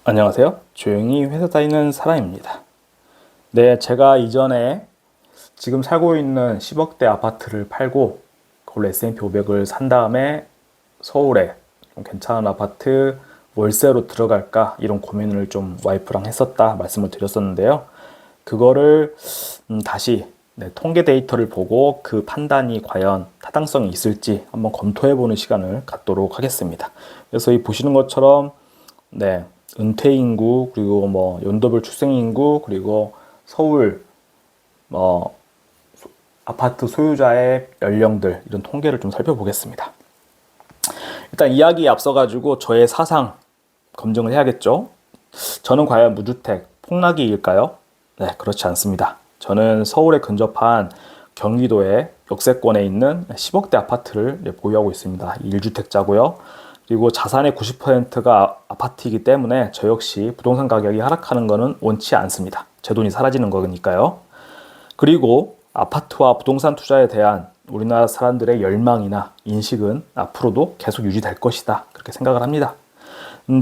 안녕하세요. 조용히 회사 다니는 사람입니다. 네, 제가 이전에 지금 살고 있는 10억대 아파트를 팔고 그걸로 S&P 500을 산 다음에 서울에 좀 괜찮은 아파트 월세로 들어갈까 이런 고민을 좀 와이프랑 했었다 말씀을 드렸었는데요. 그거를 다시 통계 데이터를 보고 그 판단이 과연 타당성이 있을지 한번 검토해보는 시간을 갖도록 하겠습니다. 그래서 이 보시는 것처럼 네, 은퇴 인구 그리고 뭐 연도별 출생 인구 그리고 서울 뭐 아파트 소유자의 연령들 이런 통계를 좀 살펴보겠습니다. 일단 이야기에 앞서가지고 저의 사상 검증을 해야겠죠. 저는 과연 무주택 폭락이일까요? 네, 그렇지 않습니다. 저는 서울에 근접한 경기도의 역세권에 있는 10억대 아파트를 보유하고 있습니다. 1주택자고요. 그리고 자산의 90%가 아파트이기 때문에 저 역시 부동산 가격이 하락하는 것은 원치 않습니다. 제 돈이 사라지는 거니까요. 그리고 아파트와 부동산 투자에 대한 우리나라 사람들의 열망이나 인식은 앞으로도 계속 유지될 것이다. 그렇게 생각을 합니다.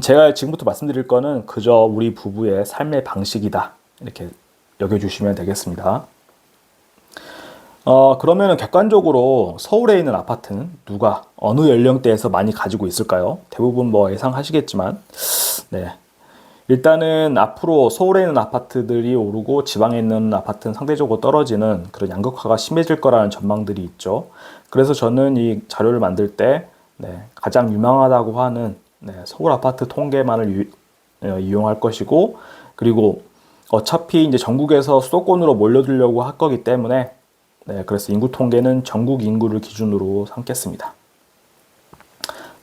제가 지금부터 말씀드릴 거는 그저 우리 부부의 삶의 방식이다. 이렇게 여겨주시면 되겠습니다. 그러면 객관적으로 서울에 있는 아파트는 누가 어느 연령대에서 많이 가지고 있을까요? 대부분 뭐 예상하시겠지만, 네. 일단은 앞으로 서울에 있는 아파트들이 오르고 지방에 있는 아파트는 상대적으로 떨어지는 그런 양극화가 심해질 거라는 전망들이 있죠. 그래서 저는 이 자료를 만들 때 가장 유망하다고 하는 서울 아파트 통계만을 이용할 것이고, 그리고 어차피 이제 전국에서 수도권으로 몰려들려고 할 거기 때문에 그래서 인구 통계는 전국 인구를 기준으로 삼겠습니다.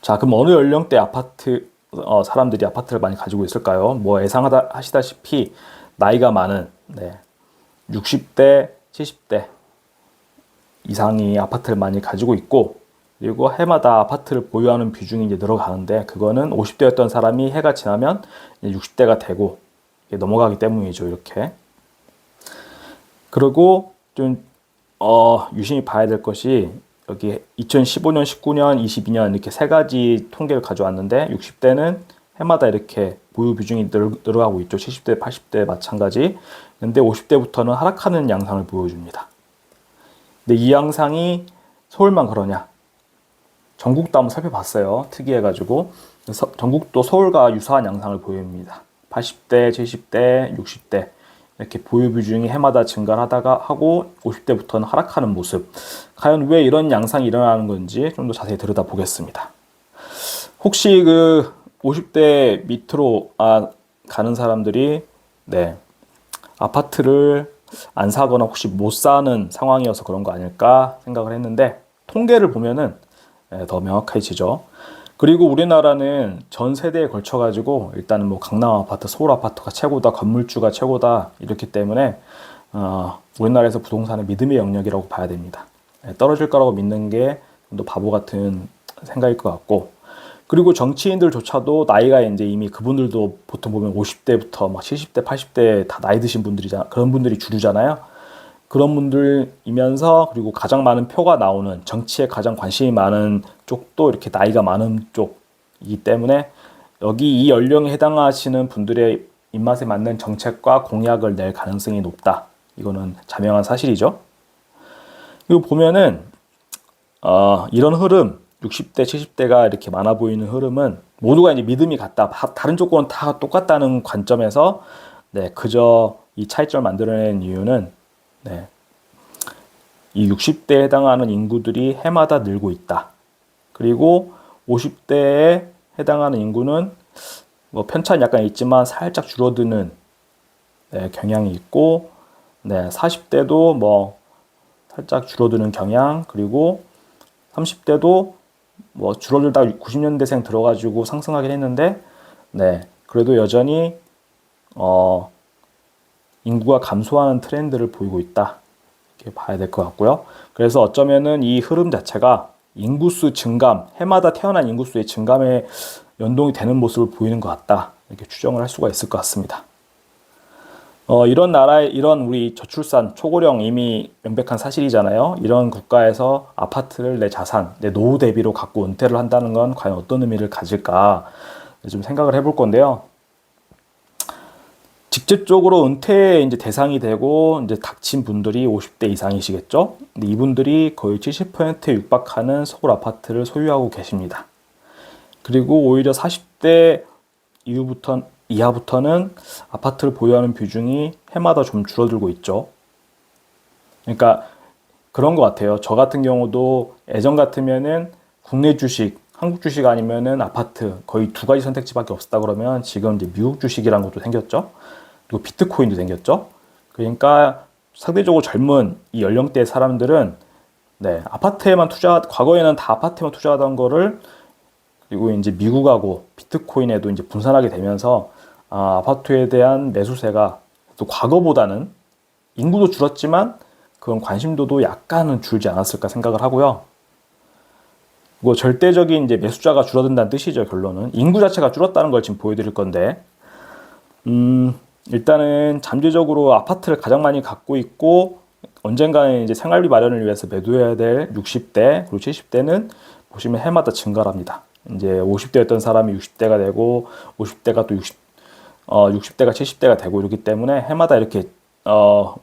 자, 그럼 어느 연령대 아파트 사람들이 아파트를 많이 가지고 있을까요? 뭐 예상하시다시피 나이가 많은 60대, 70대 이상이 아파트를 많이 가지고 있고, 그리고 해마다 아파트를 보유하는 비중이 이제 늘어가는데 그거는 50대였던 사람이 해가 지나면 60대가 되고 넘어가기 때문이죠. 이렇게. 그리고 좀 유심히 봐야 될 것이 여기 2015년, 19년, 22년 이렇게 세 가지 통계를 가져왔는데 60대는 해마다 이렇게 보유 비중이 늘어가고 있죠. 70대, 80대 마찬가지. 근데 50대부터는 하락하는 양상을 보여줍니다. 근데 이 양상이 서울만 그러냐? 전국도 한번 살펴봤어요. 특이해가지고. 전국도 서울과 유사한 양상을 보입니다. 80대, 70대, 60대 이렇게 보유 비중이 해마다 증가를 하다가 하고 50대부터는 하락하는 모습. 과연 왜 이런 양상이 일어나는 건지 좀 더 자세히 들여다보겠습니다. 혹시 그 50대 밑으로 가는 사람들이 아파트를 안 사거나 혹시 못 사는 상황이어서 그런 거 아닐까 생각을 했는데 통계를 보면은 더 명확해지죠. 그리고 우리나라는 전 세대에 걸쳐 가지고 일단은 뭐 강남 아파트, 서울 아파트가 최고다, 건물주가 최고다 이렇기 때문에 우리나라에서 부동산은 믿음의 영역이라고 봐야 됩니다. 떨어질 거라고 믿는 게 좀 더 바보 같은 생각일 것 같고, 그리고 정치인들조차도 나이가 이제 이미 그분들도 보통 보면 50대부터 막 70대, 80대 다 나이 드신 분들이잖아. 그런 분들이 주류잖아요. 그런 분들이면서 그리고 가장 많은 표가 나오는 정치에 가장 관심이 많은 쪽도 이렇게 나이가 많은 쪽이기 때문에 여기 이 연령에 해당하시는 분들의 입맛에 맞는 정책과 공약을 낼 가능성이 높다. 이거는 자명한 사실이죠. 그리고 보면은 이런 흐름 60대, 70대가 이렇게 많아 보이는 흐름은 모두가 이제 믿음이 같다. 다른 조건은 다 똑같다는 관점에서 그저 이 차이점을 만들어낸 이유는 이 60대에 해당하는 인구들이 해마다 늘고 있다. 그리고 50대에 해당하는 인구는 뭐 편차는 약간 있지만 살짝 줄어드는 경향이 있고, 40대도 뭐 살짝 줄어드는 경향, 그리고 30대도 뭐 줄어들다 90년대생 들어가지고 상승하긴 했는데, 그래도 여전히 인구가 감소하는 트렌드를 보이고 있다. 이렇게 봐야 될 것 같고요. 그래서 어쩌면은 이 흐름 자체가 인구수 증감, 해마다 태어난 인구수의 증감에 연동이 되는 모습을 보이는 것 같다. 이렇게 추정을 할 수가 있을 것 같습니다. 이런 나라의, 이런 우리 저출산, 초고령 이미 명백한 사실이잖아요. 이런 국가에서 아파트를 내 자산, 내 노후 대비로 갖고 은퇴를 한다는 건 과연 어떤 의미를 가질까 좀 생각을 해볼 건데요. 직접적으로 은퇴의 이제 대상이 되고 이제 닥친 분들이 50대 이상이시겠죠. 근데 이분들이 거의 70%에 육박하는 서울 아파트를 소유하고 계십니다. 그리고 오히려 40대 이하부터는 아파트를 보유하는 비중이 해마다 좀 줄어들고 있죠. 그러니까 그런 것 같아요. 저 같은 경우도 예전 같으면은 국내 주식, 한국 주식 아니면은 아파트 거의 두 가지 선택지밖에 없었다 그러면 지금 이제 미국 주식이라는 것도 생겼죠. 그리고 비트코인도 생겼죠. 그러니까 상대적으로 젊은 이 연령대의 사람들은 네, 과거에는 다 아파트에만 투자하던 거를 그리고 이제 미국하고 비트코인에도 이제 분산하게 되면서 아파트에 대한 매수세가 또 과거보다는 인구도 줄었지만 그런 관심도도 약간은 줄지 않았을까 생각을 하고요. 뭐 절대적인 이제 매수자가 줄어든다는 뜻이죠. 결론은 인구 자체가 줄었다는 걸 지금 보여드릴 건데, 일단은 잠재적으로 아파트를 가장 많이 갖고 있고 언젠가는 이제 생활비 마련을 위해서 매도해야 될 60대 그리고 70대는 보시면 해마다 증가를 합니다. 이제 50대였던 사람이 60대가 되고 50대가 또 60대가 70대가 되고 이러기 때문에 해마다 이렇게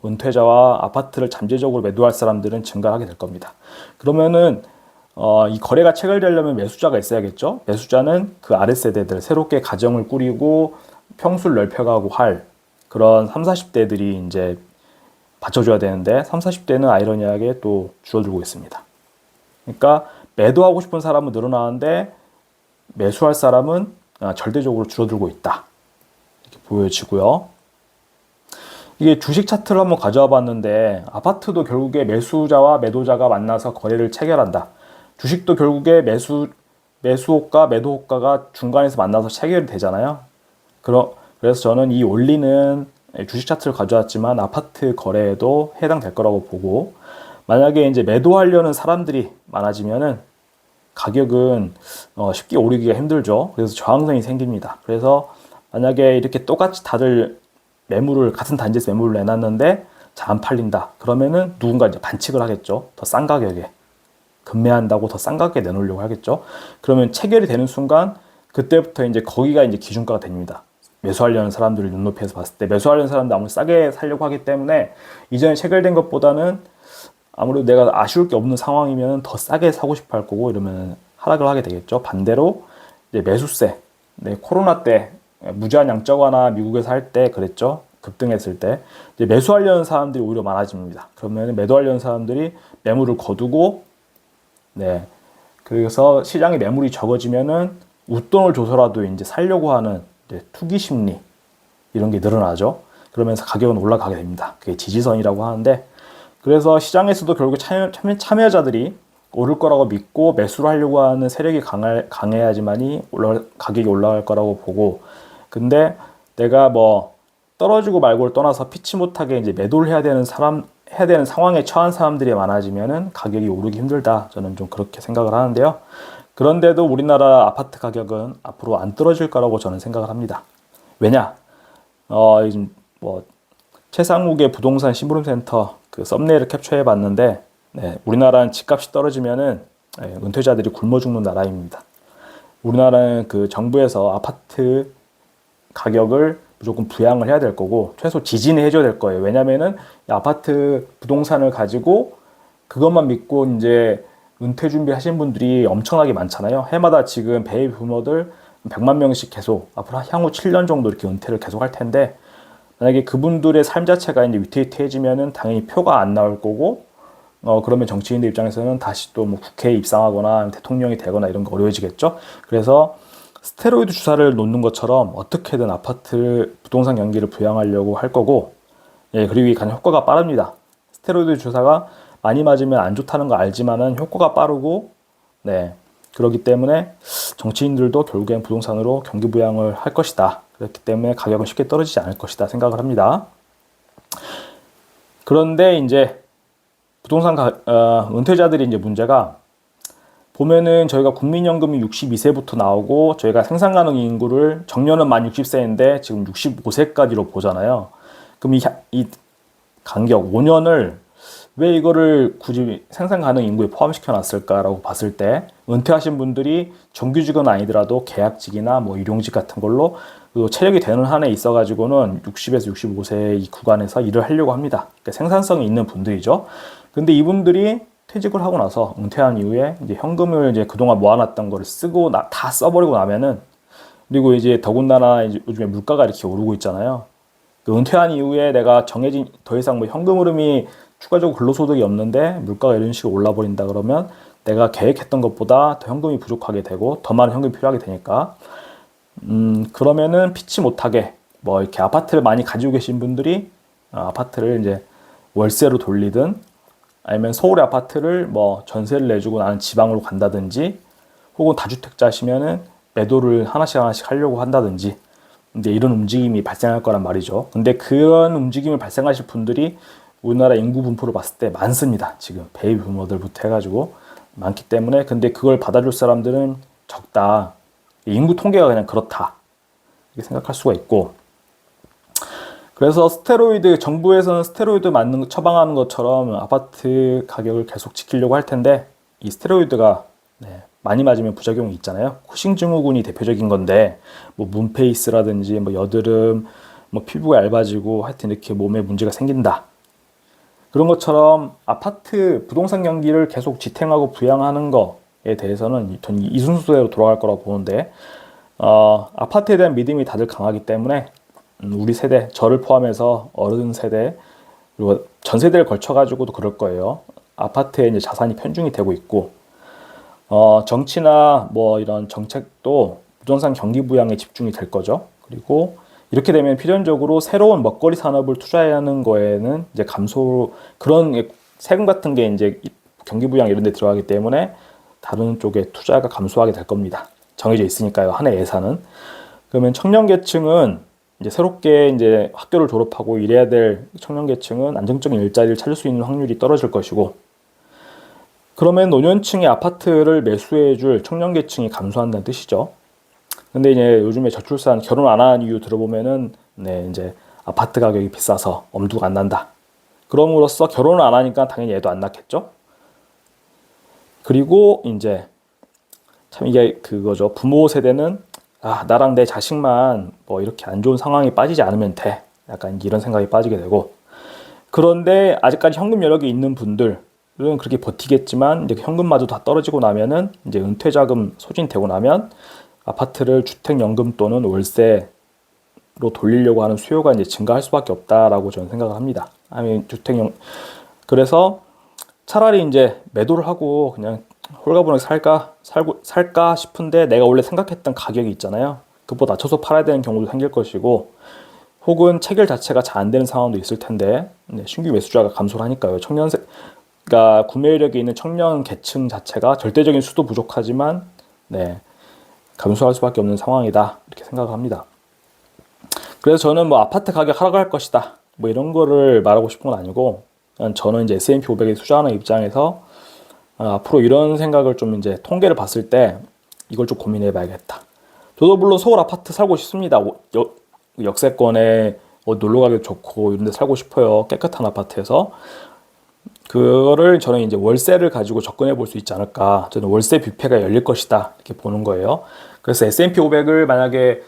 은퇴자와 아파트를 잠재적으로 매도할 사람들은 증가하게 될 겁니다. 그러면은 이 거래가 체결되려면 매수자가 있어야겠죠. 매수자는 그 아랫세대들 새롭게 가정을 꾸리고 평수를 넓혀가고 할 그런 30, 40대들이 이제 받쳐줘야 되는데 30, 40대는 아이러니하게 또 줄어들고 있습니다. 그러니까 매도하고 싶은 사람은 늘어나는데 매수할 사람은 절대적으로 줄어들고 있다. 이렇게 보여지고요. 이게 주식 차트를 한번 가져와 봤는데 아파트도 결국에 매수자와 매도자가 만나서 거래를 체결한다. 주식도 결국에 매수호가, 매도호가가 중간에서 만나서 체결이 되잖아요. 그래서 저는 이 원리는 주식 차트를 가져왔지만 아파트 거래에도 해당될 거라고 보고, 만약에 이제 매도하려는 사람들이 많아지면은 가격은 쉽게 오르기가 힘들죠. 그래서 저항성이 생깁니다. 그래서 만약에 이렇게 똑같이 다들 같은 단지에서 매물을 내놨는데 잘 안 팔린다. 그러면은 누군가 이제 반칙을 하겠죠. 더 싼 가격에. 급매한다고 더 싼 가격에 내놓으려고 하겠죠. 그러면 체결이 되는 순간 그때부터 이제 거기가 이제 기준가가 됩니다. 매수하려는 사람들을 눈높이에서 봤을 때 매수하려는 사람들 아무리 싸게 살려고 하기 때문에 이전에 체결된 것보다는 아무래도 내가 아쉬울 게 없는 상황이면 더 싸게 사고 싶어 할 거고 이러면 하락을 하게 되겠죠. 반대로 이제 매수세, 코로나 때 무제한 양적완화 미국에서 할 때 그랬죠. 급등했을 때 이제 매수하려는 사람들이 오히려 많아집니다. 그러면 매도하려는 사람들이 매물을 거두고 그래서 시장에 매물이 적어지면은 웃돈을 줘서라도 이제 살려고 하는 이제 투기 심리 이런 게 늘어나죠. 그러면서 가격은 올라가게 됩니다. 그게 지지선이라고 하는데, 그래서 시장에서도 결국 참여자들이 오를 거라고 믿고 매수를 하려고 하는 세력이 강해야지만이 가격이 올라갈 거라고 보고, 근데 내가 뭐 떨어지고 말고를 떠나서 피치 못하게 이제 매도를 해야 되는 상황에 처한 사람들이 많아지면은 가격이 오르기 힘들다. 저는 좀 그렇게 생각을 하는데요. 그런데도 우리나라 아파트 가격은 앞으로 안 떨어질 거라고 저는 생각을 합니다. 왜냐? 요즘 뭐 최상욱의 부동산 심부름센터 그 썸네일을 캡처해 봤는데, 우리나라는 집값이 떨어지면은 은퇴자들이 굶어 죽는 나라입니다. 우리나라는 그 정부에서 아파트 가격을 무조건 부양을 해야 될 거고 최소 지지는 해줘야 될 거예요. 왜냐면은 아파트 부동산을 가지고 그것만 믿고 이제 은퇴 준비하신 분들이 엄청나게 많잖아요. 해마다 지금 베이비 부모들 100만 명씩 계속 앞으로 향후 7년 정도 이렇게 은퇴를 계속 할 텐데, 만약에 그분들의 삶 자체가 이제 위태위태해지면은 당연히 표가 안 나올 거고, 그러면 정치인들 입장에서는 다시 또 뭐 국회에 입상하거나 대통령이 되거나 이런 거 어려워지겠죠. 그래서 스테로이드 주사를 놓는 것처럼 어떻게든 아파트 부동산 경기를 부양하려고 할 거고, 그리고 이게 가장 효과가 빠릅니다. 스테로이드 주사가 많이 맞으면 안 좋다는 거 알지만은 효과가 빠르고, 그렇기 때문에 정치인들도 결국엔 부동산으로 경기 부양을 할 것이다. 그렇기 때문에 가격은 쉽게 떨어지지 않을 것이다 생각을 합니다. 그런데 이제 부동산 은퇴자들이 이제 문제가, 보면은 저희가 국민연금이 62세부터 나오고 저희가 생산 가능 인구를 정년은 만 60세인데 지금 65세까지로 보잖아요. 그럼 이 간격 5년을 왜 이거를 굳이 생산 가능 인구에 포함시켜 놨을까라고 봤을 때 은퇴하신 분들이 정규직은 아니더라도 계약직이나 뭐 일용직 같은 걸로 그 체력이 되는 한에 있어가지고는 60에서 65세 이 구간에서 일을 하려고 합니다. 그러니까 생산성이 있는 분들이죠. 근데 이분들이 퇴직을 하고 나서 은퇴한 이후에 이제 현금을 이제 그동안 모아놨던 거를 쓰고 다 써버리고 나면은, 그리고 이제 더군다나 이제 요즘에 물가가 이렇게 오르고 있잖아요. 그 은퇴한 이후에 내가 정해진 더 이상 뭐 현금 흐름이 추가적으로 근로소득이 없는데 물가가 이런 식으로 올라버린다 그러면 내가 계획했던 것보다 더 현금이 부족하게 되고 더 많은 현금이 필요하게 되니까, 그러면은 피치 못하게 뭐 이렇게 아파트를 많이 가지고 계신 분들이 아파트를 이제 월세로 돌리든, 아니면 서울의 아파트를 뭐 전세를 내주고 나는 지방으로 간다든지, 혹은 다주택자시면은 매도를 하나씩 하나씩 하려고 한다든지, 근데 이런 움직임이 발생할 거란 말이죠. 근데 그런 움직임을 발생하실 분들이 우리나라 인구 분포를 봤을 때 많습니다. 지금 베이비 부모들부터 해가지고 많기 때문에, 근데 그걸 받아줄 사람들은 적다. 인구 통계가 그냥 그렇다. 이렇게 생각할 수가 있고, 그래서 스테로이드, 정부에서는 스테로이드 처방하는 것처럼 아파트 가격을 계속 지키려고 할 텐데, 이 스테로이드가 많이 맞으면 부작용이 있잖아요. 쿠싱 증후군이 대표적인 건데, 뭐 문페이스라든지 뭐 여드름, 뭐 피부가 얇아지고 하여튼 이렇게 몸에 문제가 생긴다. 그런 것처럼 아파트 부동산 경기를 계속 지탱하고 부양하는 거에 대해서는 전 이 순서대로 돌아갈 거라고 보는데, 아파트에 대한 믿음이 다들 강하기 때문에 우리 세대, 저를 포함해서 어른 세대, 그리고 전 세대를 걸쳐가지고도 그럴 거예요. 아파트에 이제 자산이 편중이 되고 있고, 정치나 뭐 이런 정책도 부동산 경기 부양에 집중이 될 거죠. 그리고 이렇게 되면 필연적으로 새로운 먹거리 산업을 투자해야 하는 거에는 이제 그런 세금 같은 게 이제 경기 부양 이런 데 들어가기 때문에 다른 쪽에 투자가 감소하게 될 겁니다. 정해져 있으니까요, 한 해 예산은. 그러면 청년 계층은 이제 새롭게 이제 학교를 졸업하고 일해야 될 청년 계층은 안정적인 일자리를 찾을 수 있는 확률이 떨어질 것이고, 그러면 노년층의 아파트를 매수해줄 청년 계층이 감소한다는 뜻이죠. 근데 이제 요즘에 저출산, 결혼 안 하는 이유 들어보면은, 이제 아파트 가격이 비싸서 엄두가 안 난다. 그럼으로써 결혼을 안 하니까 당연히 애도 안 낳겠죠. 그리고 이제 참 이게 그거죠. 부모 세대는 나랑 내 자식만 뭐 이렇게 안 좋은 상황에 빠지지 않으면 돼. 약간 이런 생각이 빠지게 되고. 그런데 아직까지 현금 여력이 있는 분들은 그렇게 버티겠지만, 이제 현금마저 다 떨어지고 나면은 이제 은퇴자금 소진되고 나면 아파트를 주택연금 또는 월세로 돌리려고 하는 수요가 이제 증가할 수밖에 없다라고 저는 생각을 합니다. 아니 그래서 차라리 이제 매도를 하고 그냥 홀가분하게 살까 싶은데, 내가 원래 생각했던 가격이 있잖아요. 그보다 낮춰서 팔아야 되는 경우도 생길 것이고, 혹은 체결 자체가 잘 안 되는 상황도 있을 텐데, 신규 매수자가 감소를 하니까요. 그러니까 구매력이 있는 청년 계층 자체가 절대적인 수도 부족하지만 감소할 수밖에 없는 상황이다, 이렇게 생각을 합니다. 그래서 저는 뭐 아파트 가격 하락할 것이다 뭐 이런 거를 말하고 싶은 건 아니고, 저는 이제 S&P 500에 투자하는 입장에서 앞으로 이런 생각을 좀 이제 통계를 봤을 때 이걸 좀 고민해 봐야겠다. 저도 물론 서울 아파트 살고 싶습니다. 역세권에 놀러 가기 좋고 이런 데 살고 싶어요. 깨끗한 아파트에서. 그거를 저는 이제 월세를 가지고 접근해 볼 수 있지 않을까. 저는 월세 뷔페가 열릴 것이다, 이렇게 보는 거예요. 그래서 S&P 500을 만약에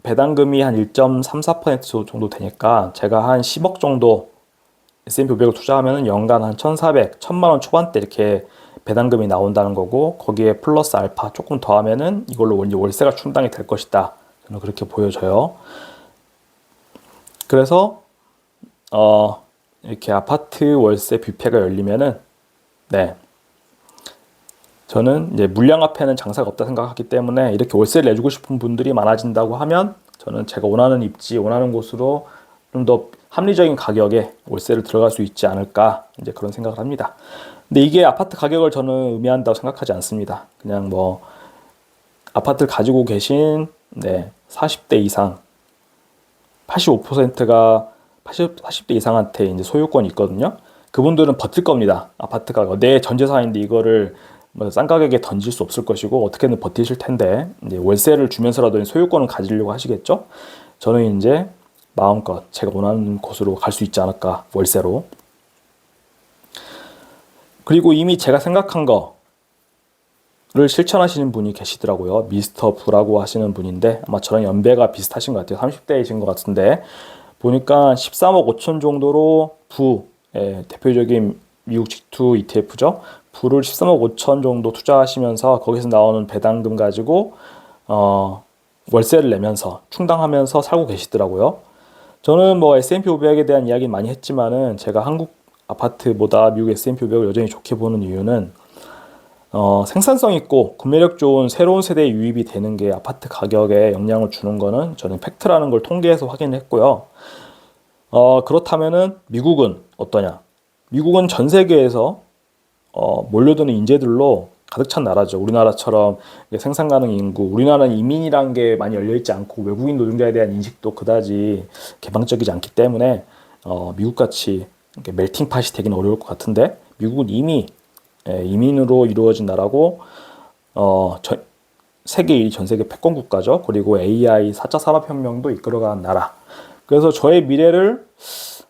배당금이 한 1.34% 정도 되니까 제가 한 10억 정도 S&P 500을 투자하면 연간 한 1,400, 1,000만 원 초반대 이렇게 배당금이 나온다는 거고, 거기에 플러스 알파 조금 더하면은 이걸로 이제 월세가 충당이 될 것이다. 저는 그렇게 보여져요. 그래서 이렇게 아파트 월세 뷔페가 열리면은 저는 이제 물량 앞에는 장사가 없다 생각하기 때문에, 이렇게 월세를 내주고 싶은 분들이 많아진다고 하면 저는 제가 원하는 입지, 원하는 곳으로 좀 더 합리적인 가격에 월세를 들어갈 수 있지 않을까, 이제 그런 생각을 합니다. 근데 이게 아파트 가격을 저는 의미한다고 생각하지 않습니다. 그냥 뭐 아파트를 가지고 계신 40대 이상, 85%가 40대 이상한테 이제 소유권이 있거든요. 그분들은 버틸 겁니다. 아파트 가격, 내 전 재산인데 이거를 뭐 싼 가격에 던질 수 없을 것이고 어떻게든 버티실 텐데, 이제 월세를 주면서라도 소유권을 가지려고 하시겠죠. 저는 이제 마음껏 제가 원하는 곳으로 갈 수 있지 않을까, 월세로. 그리고 이미 제가 생각한 거, 실천하시는 분이 계시더라고요. 미스터 부라고 하시는 분인데 아마 저랑 연배가 비슷하신 것 같아요. 30대이신 것 같은데 보니까 13억 5천 정도로 대표적인 미국 직투 ETF죠. 부를 13억 5천 정도 투자하시면서 거기서 나오는 배당금 가지고 월세를 내면서 충당하면서 살고 계시더라고요. 저는 뭐 S&P 500에 대한 이야기 많이 했지만은 제가 한국 아파트보다 미국 S&P 500을 여전히 좋게 보는 이유는 생산성 있고 구매력 좋은 새로운 세대의 유입이 되는 게 아파트 가격에 영향을 주는 거는 저는 팩트라는 걸 통계에서 확인했고요. 그렇다면은 미국은 어떠냐? 미국은 전 세계에서 몰려드는 인재들로 가득 찬 나라죠. 우리나라처럼 생산 가능 인구, 우리나라는 이민이란 게 많이 열려있지 않고 외국인 노동자에 대한 인식도 그다지 개방적이지 않기 때문에 미국같이 멜팅팟이 되기는 어려울 것 같은데 미국은 이미 이민으로 이루어진 나라고 세계 1위 전 세계 패권 국가죠. 그리고 AI 4차 산업혁명도 이끌어가는 나라. 그래서 저의 미래를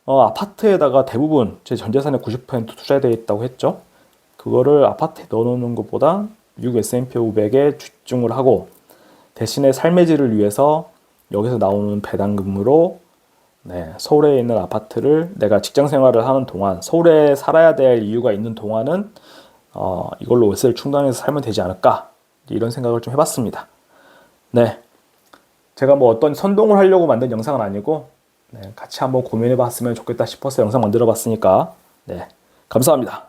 아파트에다가 대부분 제 전재산의 90% 투자되어 있다고 했죠. 그거를 아파트에 넣어놓는 것보다 미국 S&P 500에 집중을 하고 대신에 삶의 질을 위해서 여기서 나오는 배당금으로 서울에 있는 아파트를 내가 직장 생활을 하는 동안 서울에 살아야 될 이유가 있는 동안은 이걸로 월세를 충당해서 살면 되지 않을까 이런 생각을 좀 해봤습니다. 네, 제가 뭐 어떤 선동을 하려고 만든 영상은 아니고 같이 한번 고민해봤으면 좋겠다 싶어서 영상 만들어봤으니까 감사합니다.